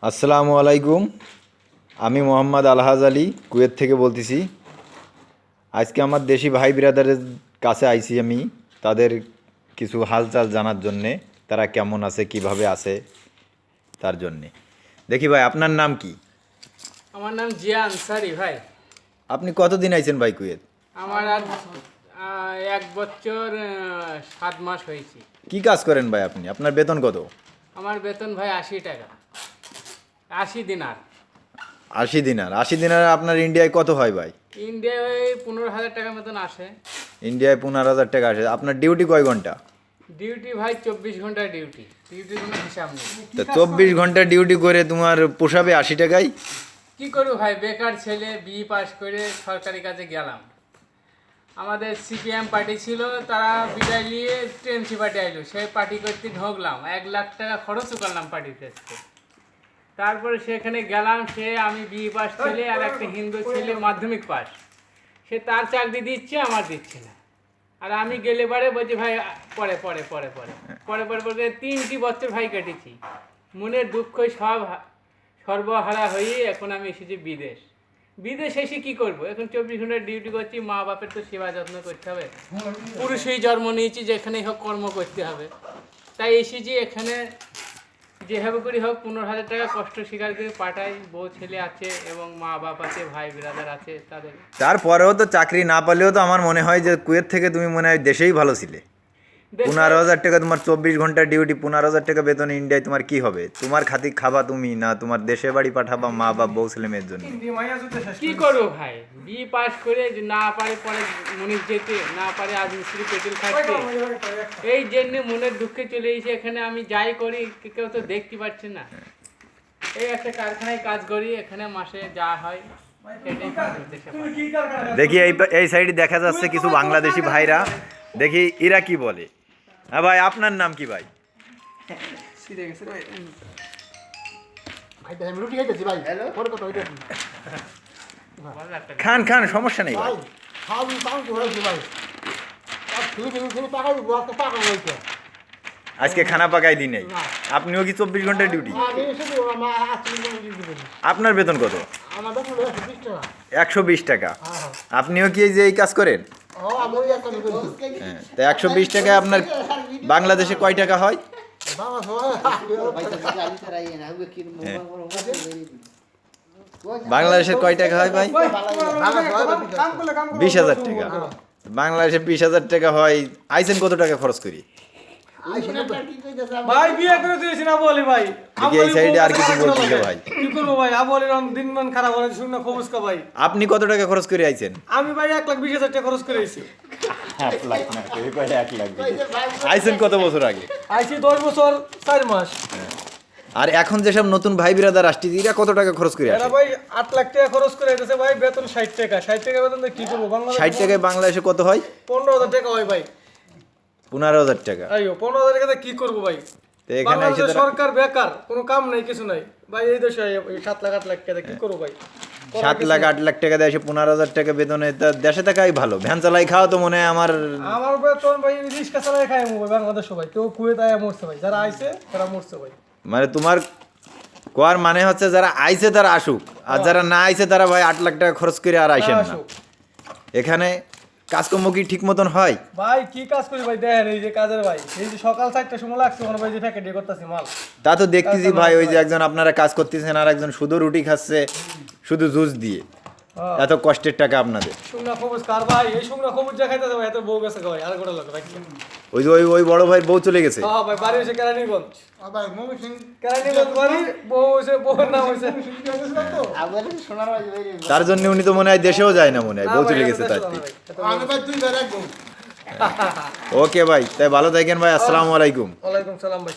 আসসালামু আলাইকুম। আমি মোহাম্মদ আলহাজ আলী কুয়েত থেকে বলতেছি। আজকে আমার দেশি ভাই বিরাদারের কাছে আইছি আমি তাদের কিছু হালচাল জানার জন্যে, তারা কেমন আছে কিভাবে আছে তার জন্যে। দেখি ভাই, আপনার নাম কি? আমার নাম জিয়া আনসারি ভাই। আপনি কতদিন আইছেন ভাই কুয়েত? আমার আজ 1 বছর 7 মাস হয়েছে। কি কাজ করেন ভাই আপনি? আপনার বেতন কত? আমার বেতন ভাই 80 টাকা, 80 দিনার। 80 দিনার। 80 দিনার আপনার ইন্ডিয়ায় কত হয় ভাই? ইন্ডিয়ায় ওই 15,000 টাকার মতন আসে। ইন্ডিয়ায় 15,000 টাকা আসে। আপনার ডিউটি কয় ঘন্টা? ডিউটি ভাই 24 ঘন্টা ডিউটি, ডিউটির কোনো হিসাব নেই। তা 24 ঘন্টা ডিউটি করে তোমার পোষাবে 80 টাকায়? কি করবো ভাই, বেকার ছেলে, বিএ পাস করে সরকারি কাজে গেলাম। আমাদের সিপিএম পার্টি ছিল, তারা বিদায় নিয়ে টিএমসি পার্টি আইলো, সেই পার্টি করতে ঢোকলাম, 1 লাখ টাকা খরচও করলাম পার্টিতে। তারপরে সেখানে গেলাম, সে আমি বিএ পাস ছেলে আর একটা হিন্দু ছেলে মাধ্যমিক পাস, সে তার চাকরি দিচ্ছে, আমার দিচ্ছে না। আর আমি গেলে পরে বলছি ভাই পরে পরে পরে পরে পরে পরে পরে 3টি বছর ভাই কেটেছি। মনের দুঃখ সব সর্বহারা হয়ে এখন আমি এসেছি বিদেশ। বিদেশ এসে কি করব? এখন 24 ঘন্টা ডিউটি করছি, মা বাপের তো সেবা যত্ন করতে হবে, পুরুষই জন্ম নিয়েছি, যেখানেই হোক কর্ম করতে হবে। তাই এসেছি এখানে, যেভাবে করি হোক 15,000 টাকা কষ্ট স্বীকার করে পাঠাই। বউ ছেলে আছে এবং মা বাপ আছে, ভাই ব্রাদার আছে তাদের। তারপরেও তো চাকরি না পেলেও তো আমার মনে হয় যে কুয়েত থেকে তুমি মনে হয় দেশেই ভালো ছিলে। 15,000 টাকা তোমার 24 ঘন্টা ডিউটি, 15,000 টাকা বেতন ইন্ডিয়ায় তোমার কি হবে? তোমার খাতি খাবা তুমি, না তোমার দেশে বাড়ি পাঠাবা মা বাপ বউ ছেলে মেয়ের জন্য? কি করবো ভাই, বিএ পাস করে যে না পারে পরে মনির যেতে, না পারে আজ মিস্ত্রি পেটেল খাচ্ছে, এই জন্য মনের দুঃখে চলে এসে এখানে আমি যাই করি কেউ তো দেখতে পাচ্ছে না। এই একটা কারখানায় কাজ করি, এখানে মাসে যা হয় সেটাই দেশে পাঠাই। দেখি এই সাইডে দেখা যাচ্ছে কিছু বাংলাদেশি ভাইরা, দেখি এরা কি বলে। হ্যাঁ ভাই, আপনার নাম কি ভাই? খান খান, সমস্যা নেই ভাই। আজকে খানা পাকাই দিনে আপনিও কি 24 ঘন্টা ডিউটি? আপনার বেতন কত? 120 টাকা। আপনিও কি এই যে এই কাজ করেন? হ্যাঁ, তা 120 টাকায় আপনার বাংলাদেশে কয় টাকা হয়? বাংলাদেশের কয় টাকা হয় ভাই? 20,000 টাকা। বাংলাদেশে 20,000 টাকা হয়। আইসেন কত টাকা খরচ করি? ভাই বিয়ে করে দিয়েছি না বলি ভাই। দেখি এই সাইডে আর কিছু বলতেছে ভাই। কি করবো ভাই, আবলের দিন মান খারাপ হলে শুনে খবর কা ভাই। আপনি কত টাকা খরচ করে আইছেন? আমি ভাই 1,20,000 টাকা খরচ করে আইছি। 1 লাখ না, এই কয় 1 লাখ। আইছেন কত বছর আগে? আইছি 10 বছর 4 মাস। আর এখন যেসব নতুন ভাই বিরাদার আসছে, এরা কত টাকা খরচ করে আসে? এরা ভাই 8 লাখ টাকা খরচ করে আইতেছে ভাই, বেতন 60 টাকা। 60 টাকা বেতন দিয়ে কি করবো? বাংলাদেশে 60 টাকায় বাংলাদেশে কত হয়? 15,000 টাকা হয় ভাই। 15,000 টাকা। আইও 15,000 টাকা দিয়ে কি করবো ভাই? তো এখানে এসে বাংলাদেশের সরকার বেকার, কোনো কাম নাই, কিছু নাই ভাই। এই দেশে 7 লাখ 8 লাখ টাকা কি করবো ভাই? 7 লাখ 8 লাখ টাকা দেয়, 15,000 টাকা বেতনে তা দেশে থাকাই ভালো। ভ্যান চালাই খাওয়া তো মনে হয় আমার বেতন ভাই রিক্সা চালাই খাই ভাই বাংলাদেশ ভাই। কেউ কুয়েত আয়া মরছে ভাই, যারা আইছে তারা মরছে ভাই। মানে তোমার কোয়ার মানে হচ্ছে যারা আইছে তারা আসুক, আর যারা না আইছে তারা ভাই 8 লাখ টাকা খরচ করে আর আইসেন না। এখানে কাজকর্ম কি ঠিক মতন হয়? ভাই কি কাজ করি ভাই, দেখেন এই যে কাজের ভাই, এই যে সকাল 4টার সময় লাগছে মনে ভাই যে প্যাকেটে করতেছি মাল। তা তো দেখতেছি ভাই, ওই যে একজন আপনারা কাজ করতেছেন আর একজন শুধু রুটি খাচ্ছে, শুধু জুস দিয়ে। এত কষ্টের টাকা আপনাদের। শুকনা খবুজ কার ভাই, এই শুকনা খবুজ যা খাইতেছে ভাই, এত বউ গেছে ভাই, আর গোটা লোক ভাই। ওই যে ওই বড় ভাই বউ চলে গেছে। হ্যাঁ ভাই, বাড়ি হইছে কেরানীগঞ্জ। কেরানীগঞ্জ বাড়ি, বউ হইছে, বউর নাম হইছে। তার জন্য উনি তো মনে হয় দেশেও যায় না, মনে হয় বউ চলে গেছে তাই। ওকে ভাই, তাই ভালো থাকেন ভাই। আসসালামু আলাইকুম। ওয়ালাইকুম সালাম ভাই।